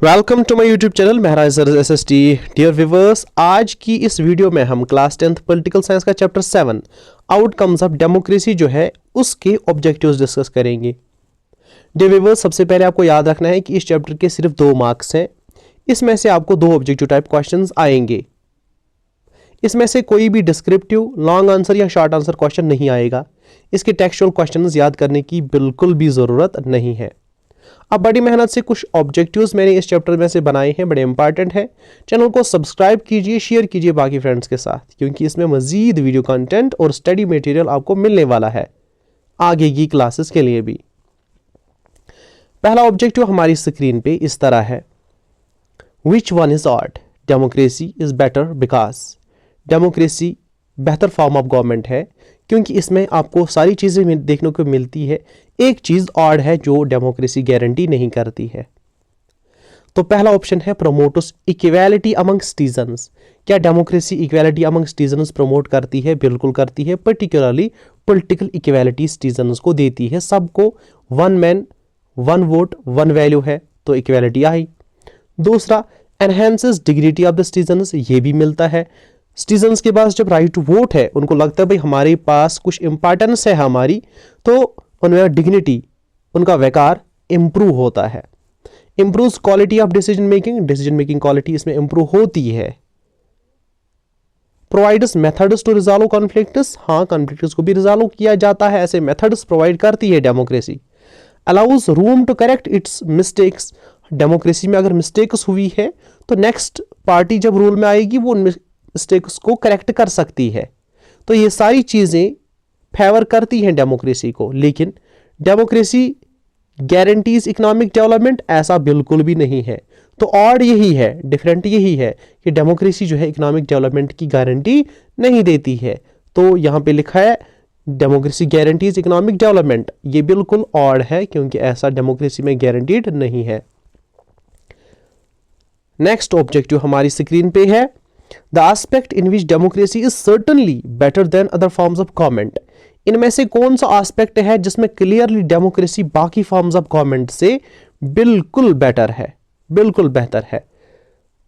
Welcome to my YouTube channel Maharaj SST। Dear viewers, आज की इस वीडियो में हम क्लास 10th पॉलिटिकल साइंस का चैप्टर 7 आउटकम्स ऑफ डेमोक्रेसी जो है उसके ऑब्जेक्टिव्स डिस्कस करेंगे। डियर व्यूअर्स, सबसे पहले आपको याद रखना है कि इस चैप्टर के सिर्फ 2 मार्क्स हैं। इसमें से आपको 2 ऑब्जेक्टिव टाइप क्वेश्चंस आएंगे। इसमें से कोई भी डिस्क्रिप्टिव, लॉन्ग आंसर या शॉर्ट आंसर क्वेश्चन नहीं आएगा। इसके टेक्सचुअल क्वेश्चंस याद करने की बिल्कुल भी ज़रूरत नहीं है। अब बड़ी मेहनत से कुछ ऑब्जेक्टिव्स मैंने इस चैप्टर में से बनाए हैं, बड़े इंपॉर्टेंट है। चैनल को सब्सक्राइब कीजिए, शेयर कीजिए बाकी फ्रेंड्स के साथ, क्योंकि इसमें मजीद वीडियो कंटेंट और स्टडी मटेरियल आपको मिलने वाला है आगे की क्लासेस के लिए भी। पहला ऑब्जेक्टिव हमारी स्क्रीन पे इस तरह है, which one is odd? Democracy is better because democracy बेहतर फॉर्म ऑफ गवर्नमेंट है क्योंकि इसमें आपको सारी चीज़ें देखने को मिलती है। एक चीज़ ऑड है जो डेमोक्रेसी गारंटी नहीं करती है। तो पहला ऑप्शन है प्रमोट्स इक्वालिटी अमंग सिटीजन्स। क्या democracy equality among citizens promote करती है? बिल्कुल करती है। पर्टिकुलरली पॉलिटिकल इक्वालिटी सिटीजन्स को देती है। सबको one man one vote one value है, तो इक्वालिटी आई। दूसरा, enhances dignity of the citizens, ये भी मिलता है। सिटीजन्स के पास जब राइट टू वोट है, उनको लगता है भाई हमारे पास कुछ इंपॉर्टेंस है हमारी, तो उनमें डिग्निटी, उनका वकार इंप्रूव होता है। Improve quality of decision making quality इसमें इंप्रूव होती है। Provides methods to resolve conflicts, हाँ कॉन्फ्लिक्ट्स को भी रिजॉल्व किया जाता है, ऐसे मेथड्स प्रोवाइड करती है democracy. Allows room to correct its mistakes, democracy में अगर मिस्टेक्स हुई है तो नेक्स्ट पार्टी जब रूल में आएगी वो मिस्टेक्स को करेक्ट कर सकती है। तो ये सारी चीजें फेवर करती हैं डेमोक्रेसी को। लेकिन डेमोक्रेसी गारंटीज इकोनॉमिक डेवलपमेंट, ऐसा बिल्कुल भी नहीं है। तो ऑड यही है, डिफरेंट यही है कि डेमोक्रेसी जो है इकोनॉमिक डेवलपमेंट की गारंटी नहीं देती है। तो यहां पे लिखा है डेमोक्रेसी गारंटीज इकोनॉमिक डेवलपमेंट, ये बिल्कुल ऑड है क्योंकि ऐसा डेमोक्रेसी में गारंटीड नहीं है। नेक्स्ट ऑब्जेक्टिव हमारी स्क्रीन पे है, the aspect in which democracy is certainly better than other forms of government. इनमें से कौन सा एस्पेक्ट है जिसमें क्लियरली डेमोक्रेसी बाकी फॉर्म्स ऑफ गवर्नमेंट से बिल्कुल बेटर है, बिल्कुल बेहतर है?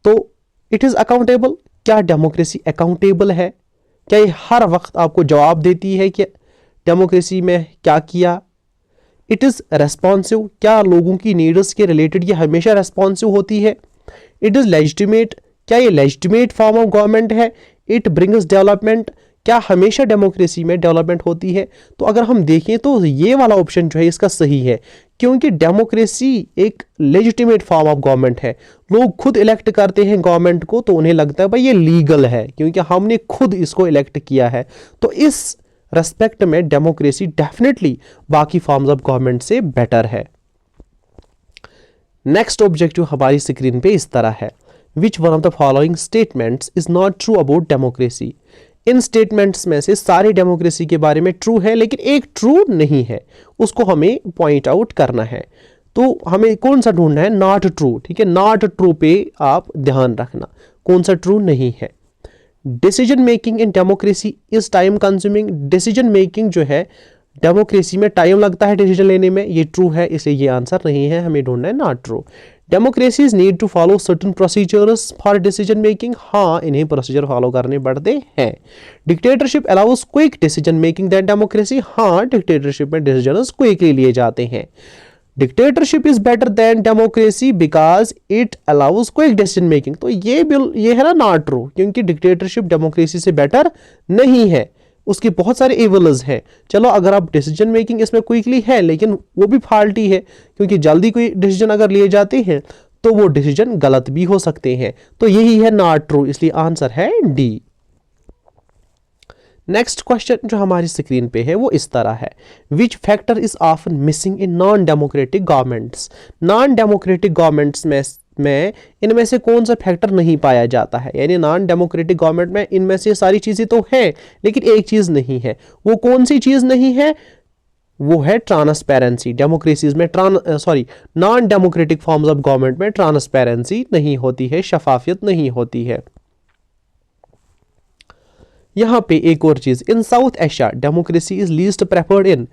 तो इट इज अकाउंटेबल, क्या डेमोक्रेसी अकाउंटेबल है? क्या ये हर वक्त आपको जवाब देती है कि डेमोक्रेसी में क्या किया? इट इज रेस्पॉन्सिव, क्या लोगों की नीड्स के रिलेटेड ये हमेशा रेस्पॉन्सिव होती है? इट इज लेजिटिमेट, क्या ये लेजिटिमेट फॉर्म ऑफ गवर्नमेंट है? इट ब्रिंग्स डेवलपमेंट, क्या हमेशा डेमोक्रेसी में डेवलपमेंट होती है? तो अगर हम देखें तो ये वाला ऑप्शन जो है इसका सही है, क्योंकि डेमोक्रेसी एक लेजिटिमेट फॉर्म ऑफ गवर्नमेंट है। लोग खुद इलेक्ट करते हैं गवर्नमेंट को, तो उन्हें लगता है भाई ये लीगल है क्योंकि हमने खुद इसको इलेक्ट किया है। तो इस रेस्पेक्ट में डेमोक्रेसी डेफिनेटली बाकी फॉर्म्स ऑफ गवर्नमेंट से बेटर है। नेक्स्ट ऑब्जेक्टिव हमारी स्क्रीन पे इस तरह है, which one of the following statements is not true about democracy. In statements में से सारे डेमोक्रेसी के बारे में ट्रू है, लेकिन एक ट्रू नहीं है, उसको हमें पॉइंट आउट करना है। तो हमें कौन सा ढूंढना है? नॉट ट्रू, ठीक है। नॉट ट्रू पे आप ध्यान रखना, कौन सा ट्रू नहीं है। Decision making in democracy is time consuming, decision making जो है डेमोक्रेसी में टाइम लगता है डिसीजन लेने में, ये ट्रू है, इसलिए ये आंसर नहीं है, हमें ढूंढना है not true. Democracies need to follow certain procedures for decision making, हाँ इन्हें प्रोसीजर फॉलो करने पड़ते हैं। Dictatorship allows quick decision making that democracy, हाँ डिक्टेटरशिप में डिसीजंस क्विकली लिए जाते हैं। Dictatorship is better than democracy because it allows quick decision making, तो ये है ना नॉट ट्रू, क्योंकि डिक्टेटरशिप डेमोक्रेसी से बेटर नहीं है, उसके बहुत सारे एवल्स हैं। चलो अगर आप डिसीजन मेकिंग इसमें क्विकली है, लेकिन वो भी फाल्टी है क्योंकि जल्दी कोई डिसीजन अगर लिए जाते हैं तो वो डिसीजन गलत भी हो सकते हैं। तो यही है नॉट ट्रू, इसलिए आंसर है डी। नेक्स्ट क्वेश्चन जो हमारी स्क्रीन पे है वो इस तरह है, which factor is often missing in non democratic governments. Non democratic governments में इनमें से कौन सा फैक्टर नहीं पाया जाता है? यानी नॉन डेमोक्रेटिक गवर्नमेंट में इनमें से सारी चीजें तो हैं, लेकिन एक चीज नहीं है। वो कौन सी चीज नहीं है? वो है ट्रांसपेरेंसी। डेमोक्रेसीज में non democratic forms of government में ट्रांसपेरेंसी नहीं होती है, शफाफियत नहीं होती है। यहाँ पे एक और चीज, in South Asia democracy is least preferred in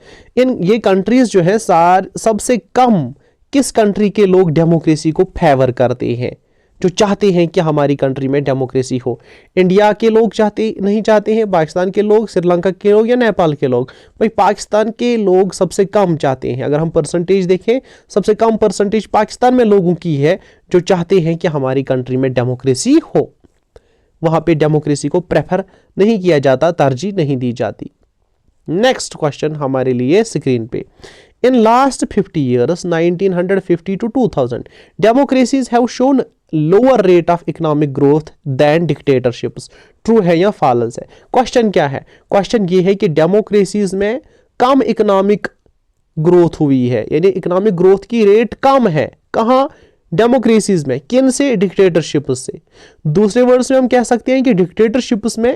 ये कंट्रीज जो है सबसे कम किस कंट्री के लोग डेमोक्रेसी को फेवर करते हैं, जो चाहते हैं कि हमारी कंट्री में डेमोक्रेसी हो? इंडिया के लोग नहीं चाहते हैं, पाकिस्तान के लोग, श्रीलंका के लोग या नेपाल के लोग? भाई पाकिस्तान के लोग सबसे कम चाहते हैं। अगर हम परसेंटेज देखें, सबसे कम परसेंटेज पाकिस्तान में लोगों की है जो चाहते हैं कि हमारी कंट्री में डेमोक्रेसी हो। वहां पे डेमोक्रेसी को प्रेफर नहीं किया जाता, तरजीह नहीं दी जाती। नेक्स्ट क्वेश्चन हमारे लिए स्क्रीन पे, in last 50 years 1950 to 2000 democracies have shown lower rate of economic growth than dictatorships। True है या फॉल्स है? क्वेश्चन क्या है? क्वेश्चन ये है कि डेमोक्रेसीज में कम इकोनॉमिक ग्रोथ हुई है, यानी इकोनॉमिक ग्रोथ की रेट कम है। कहां? डेमोक्रेसीज में। किन से? डिक्टेटरशिप्स से। दूसरे वर्ड्स में हम कह सकते हैं कि डिक्टेटरशिप्स में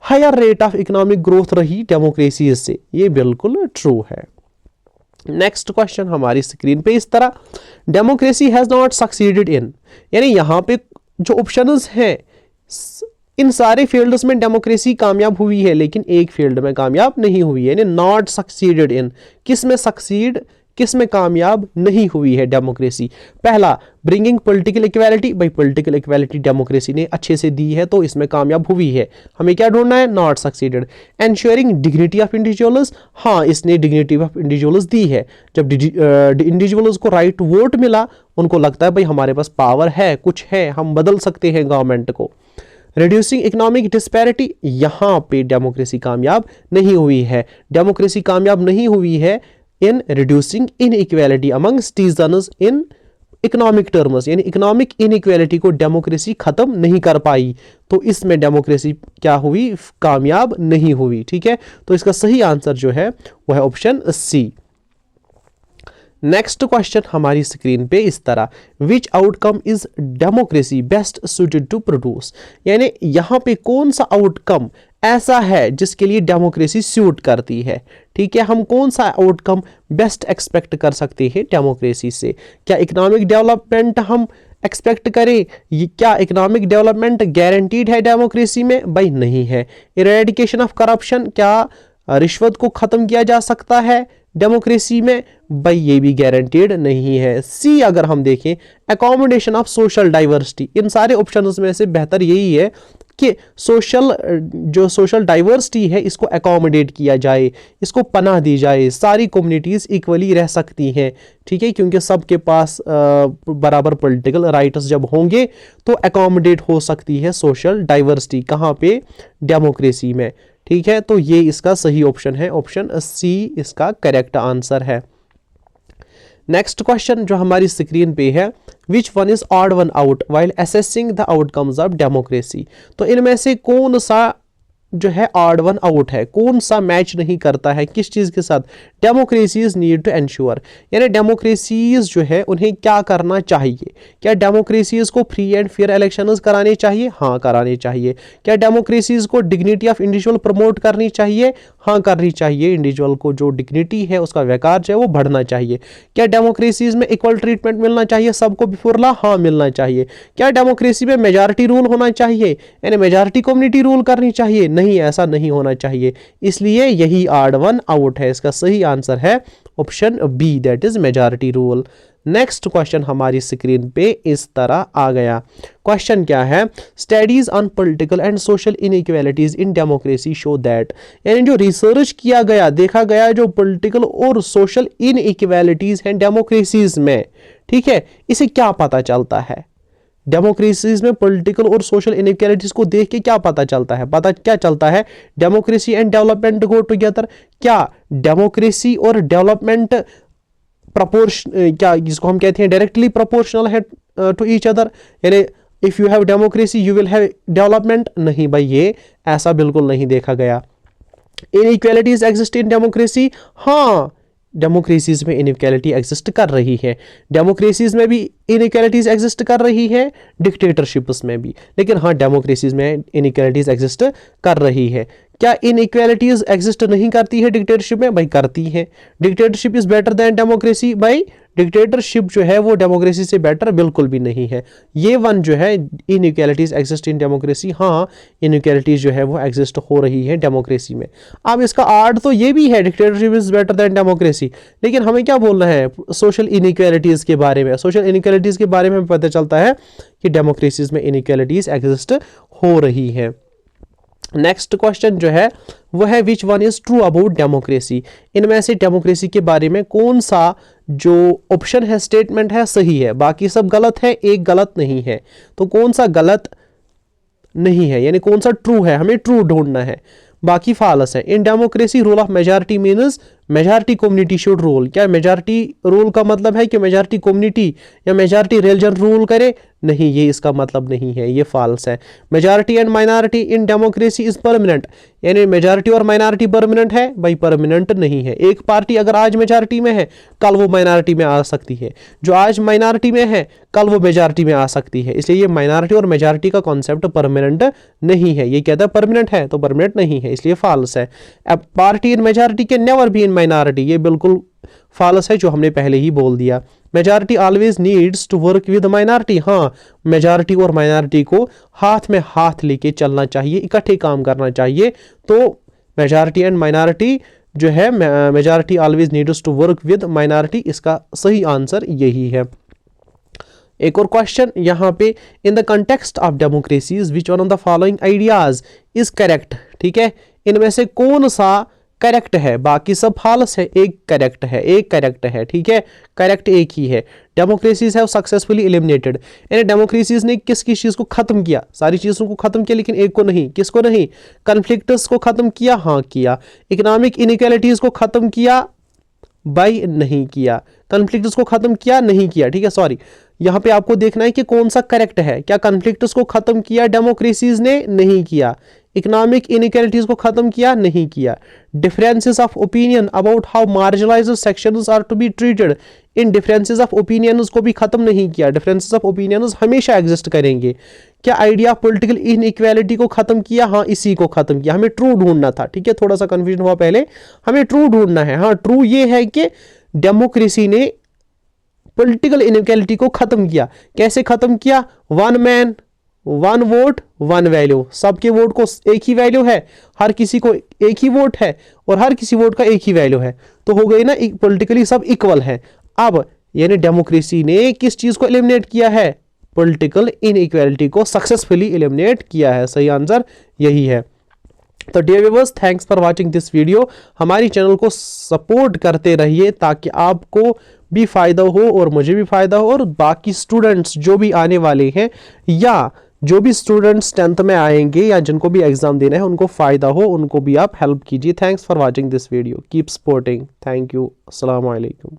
higher rate of economic growth रही डेमोक्रेसीज से। ये बिल्कुल ट्रू है। नेक्स्ट क्वेश्चन हमारी स्क्रीन पे इस तरह, democracy has not succeeded in, यानी यहां पे जो ऑप्शंस हैं इन सारे फील्ड्स में डेमोक्रेसी कामयाब हुई है, लेकिन एक फील्ड में कामयाब नहीं हुई है, यानी नॉट सक्सीडेड इन। किस में सक्सीड, किस में कामयाब नहीं हुई है डेमोक्रेसी? पहला, ब्रिंगिंग पॉलिटिकल इक्वालिटी। भाई पॉलिटिकल इक्वालिटी डेमोक्रेसी ने अच्छे से दी है तो इसमें कामयाब हुई है। हमें क्या ढूंढना है? Not succeeded. Ensuring dignity of individuals, हाँ इसने डिग्निटी ऑफ इंडिविजुअल्स दी है। जब इंडिविजुअल्स को राइट टू वोट मिला, उनको लगता है भाई हमारे पास पावर है, कुछ है, हम बदल सकते हैं गवर्नमेंट को। रिड्यूसिंग इकोनॉमिक डिस्पैरिटी, यहां पे डेमोक्रेसी कामयाब नहीं हुई है। डेमोक्रेसी कामयाब नहीं हुई है in reducing inequality among citizens in economic terms, यानी इकोनॉमिक इनइक्वालिटी को डेमोक्रेसी खत्म नहीं कर पाई, तो इसमें डेमोक्रेसी क्या हुई? कामयाब नहीं हुई। ठीक है, तो इसका सही आंसर जो है वो है ऑप्शन सी। नेक्स्ट क्वेश्चन हमारी स्क्रीन पे इस तरह, which outcome is democracy best suited to produce, यानी यहां पे कौन सा आउटकम ऐसा है जिसके लिए डेमोक्रेसी सूट करती है? ठीक है, हम कौन सा आउटकम बेस्ट एक्सपेक्ट कर सकते हैं डेमोक्रेसी से? क्या इकोनॉमिक डेवलपमेंट हम एक्सपेक्ट करें? क्या इकोनॉमिक डेवलपमेंट गारंटीड है डेमोक्रेसी में? भाई नहीं है। इरेडिकेशन ऑफ करप्शन, क्या रिश्वत को खत्म किया जा सकता है डेमोक्रेसी में? भाई ये भी गारंटीड नहीं है। सी अगर हम देखें, अकोमोडेशन ऑफ सोशल डाइवर्सिटी, इन सारे ऑप्शंस में से बेहतर यही है कि सोशल डाइवर्सिटी है इसको अकोमोडेट किया जाए, इसको पनाह दी जाए, सारी कम्युनिटीज इक्वली रह सकती हैं। ठीक है, क्योंकि सबके पास बराबर पॉलिटिकल राइट्स जब होंगे तो अकोमोडेट हो सकती है सोशल डाइवर्सिटी। कहाँ पे? डेमोक्रेसी में। ठीक है, तो ये इसका सही ऑप्शन है, ऑप्शन सी इसका करेक्ट आंसर है। नेक्स्ट क्वेश्चन जो हमारी स्क्रीन पे है, which one is odd one out while assessing the outcomes of democracy, तो इनमें से कौन सा जो है ऑड वन आउट है, कौन सा मैच नहीं करता है किस चीज के साथ? डेमोक्रेसीज नीड टू एंश्योर, यानी डेमोक्रेसीज जो है उन्हें क्या करना चाहिए? क्या डेमोक्रेसीज को फ्री एंड फेयर इलेक्शंस कराने चाहिए? हाँ कराने चाहिए। क्या डेमोक्रेसीज को डिग्निटी ऑफ इंडिविजुअल प्रमोट करनी चाहिए? हाँ करनी चाहिए। इंडिविजुअल को जो डिग्निटी है उसका वैकार जो है वो बढ़ना चाहिए। क्या डेमोक्रेसीज में इक्वल ट्रीटमेंट मिलना चाहिए सबको बिफोर लॉ? हाँ मिलना चाहिए। क्या डेमोक्रेसी में मेजॉरिटी रूल होना चाहिए, यानी मेजॉरिटी कम्युनिटी रूल करनी चाहिए? नहीं, ऐसा नहीं होना चाहिए। इसलिए यही ऑड वन आउट है। इसका सही आंसर है option B, that is majority rule. Next question हमारी स्क्रीन पे इस तरह आ गया। क्वेश्चन क्या है? Studies on political and social inequalities in democracy show that, यानी जो रिसर्च किया गया, देखा गया जो पॉलिटिकल और सोशल इनइक्वालिटीज हैं डेमोक्रेसीज में, ठीक है, इसे क्या पता चलता है? डेमोक्रेसीज में पॉलिटिकल और सोशल इनइक्वालिटीज को देख के क्या पता चलता है? पता क्या चलता है? Democracy and development go together. क्या डेमोक्रेसी और डेवलपमेंट प्रपोर्शन, क्या जिसको हम कहते हैं डायरेक्टली प्रोपोर्शनल है टू ईच अदर, यानी if you have democracy you will have development? नहीं भाई, ये ऐसा बिल्कुल नहीं देखा गया। इनइक्वालिटीज एग्जिस्ट इन डेमोक्रेसी, हाँ डेमोक्रेसीज में इनइक्वालिटी एग्जिस्ट कर रही है। डेमोक्रेसीज में भी इनइक्वालिटीज एग्जिस्ट कर रही है, डिक्टेटरशिप्स में भी, लेकिन हाँ डेमोक्रेसीज में इनइक्वालिटीज एग्जिस्ट कर रही है। क्या इनइक्वालिटीज एग्जिस्ट नहीं करती है डिक्टेटरशिप में? भाई करती है। Dictatorship is better than democracy? भाई डिक्टेटरशिप जो है वो डेमोक्रेसी से बेटर बिल्कुल भी नहीं है। ये वन जो है इनइक्वालिटीज एग्जिस्ट इन डेमोक्रेसी, हाँ इनइक्वालिटीज जो है वो एग्जिस्ट हो रही है डेमोक्रेसी में। अब इसका आर्ट तो ये भी है dictatorship is better than democracy, लेकिन हमें क्या बोलना है सोशल इनइक्वालिटीज के बारे में। सोशल इनइक्वालिटीज के बारे में हमें पता चलता है कि डेमोक्रेसीज में इनइक्वालिटीज एग्जिस्ट हो रही है। नेक्स्ट क्वेश्चन जो है वो है which one is true about democracy. इनमें से डेमोक्रेसी के बारे में कौन सा जो ऑप्शन है स्टेटमेंट है सही है, बाकी सब गलत है एक गलत नहीं है, तो कौन सा गलत नहीं है यानी कौन सा ट्रू है, हमें ट्रू ढूंढना है, बाकी फालस है। In democracy rule of majority means majority community should rule. क्या मेजॉरिटी रूल का मतलब है कि मेजॉरिटी कम्युनिटी या मेजॉरिटी रिलीजन रूल करे? नहीं, ये इसका मतलब नहीं है, ये फॉल्स है। Majority and minority in democracy is permanent, यानी मेजॉरिटी और माइनॉरिटी परमानेंट है? भाई परमानेंट नहीं है। एक पार्टी अगर आज मेजॉरिटी में है कल वो माइनॉरिटी में आ सकती है, जो आज माइनॉरिटी में है कल वो मेजॉरिटी में आ सकती है। इसलिए ये माइनॉरिटी और मेजॉरिटी का कॉन्सेप्ट परमानेंट नहीं है। ये कहता है परमानेंट है तो परमानेंट नहीं है, इसलिए फॉल्स है। अब party in majority can never be in minority, ये बिल्कुल फॉल्स है जो हमने पहले ही बोल दिया। Majority always needs to work with minority, हाँ मेजॉरिटी और माइनॉरिटी को हाथ में हाथ लेके चलना चाहिए, इकट्ठे काम करना चाहिए। तो मेजॉरिटी एंड माइनॉरिटी जो है majority always needs to work with minority, इसका सही आंसर यही है। एक और क्वेश्चन यहाँ पे, in the context of democracies which one of the following ideas is correct. ठीक है, इनमें से कौन सा करेक्ट है, बाकी सब फॉल्स है, एक करेक्ट है, एक करेक्ट है। ठीक है, करेक्ट एक ही है। डेमोक्रेसीज हैव सक्सेसफुली एलिमिनेटेड, यानी डेमोक्रेसीज ने किस किस चीज को खत्म किया? सारी चीजों को खत्म किया लेकिन एक को नहीं। किसको नहीं? कन्फ्लिक्ट्स को खत्म किया, हाँ किया। इकोनॉमिक इनइक्वालिटीज को खत्म किया? भाई नहीं किया। कन्फ्लिक्ट्स को खत्म किया? नहीं किया। ठीक है, सॉरी, यहाँ पे आपको देखना है कि कौन सा करेक्ट है। क्या कन्फ्लिक्ट्स को खत्म किया डेमोक्रेसीज ने? नहीं किया। इकोनॉमिक इनइक्वालिटीज को खत्म किया? नहीं किया। Differences of opinion about how marginalised sections are to be treated, इन डिफरेंसेस ऑफ ओपिनियंस को भी खत्म नहीं किया। डिफरेंसेस ऑफ ओपिनियंस हमेशा एग्जिस्ट करेंगे। क्या आइडिया पॉलिटिकल इनइक्वालिटी को खत्म किया? हाँ इसी को खत्म किया। हमें ट्रू ढूंढना था। ठीक है, थोड़ा सा कंफ्यूजन हुआ पहले, हमें ट्रू ढूंढना है। हाँ ट्रू ये है कि डेमोक्रेसी ने पॉलिटिकल इनइक्वालिटी को खत्म किया। कैसे खत्म किया? One man one vote one value, सबके वोट को एक ही वैल्यू है, हर किसी को एक ही वोट है और हर किसी वोट का एक ही वैल्यू है, तो हो गई ना पॉलिटिकली सब इक्वल है। अब यानी डेमोक्रेसी ने किस चीज को एलिमिनेट किया है? पॉलिटिकल इनइक्वालिटी को सक्सेसफुली एलिमिनेट किया है। सही आंसर यही है। तो dear viewers, thanks for watching this video. हमारी चैनल को सपोर्ट करते रहिए ताकि आपको भी फायदा हो और मुझे भी फायदा हो और बाकी स्टूडेंट्स जो भी आने वाले हैं या जो भी स्टूडेंट्स 10th में आएंगे या जिनको भी एग्जाम देना है उनको फायदा हो, उनको भी आप हेल्प कीजिए। Thanks for watching this video, keep supporting. Thank you, अस्सलाम वालेकुम।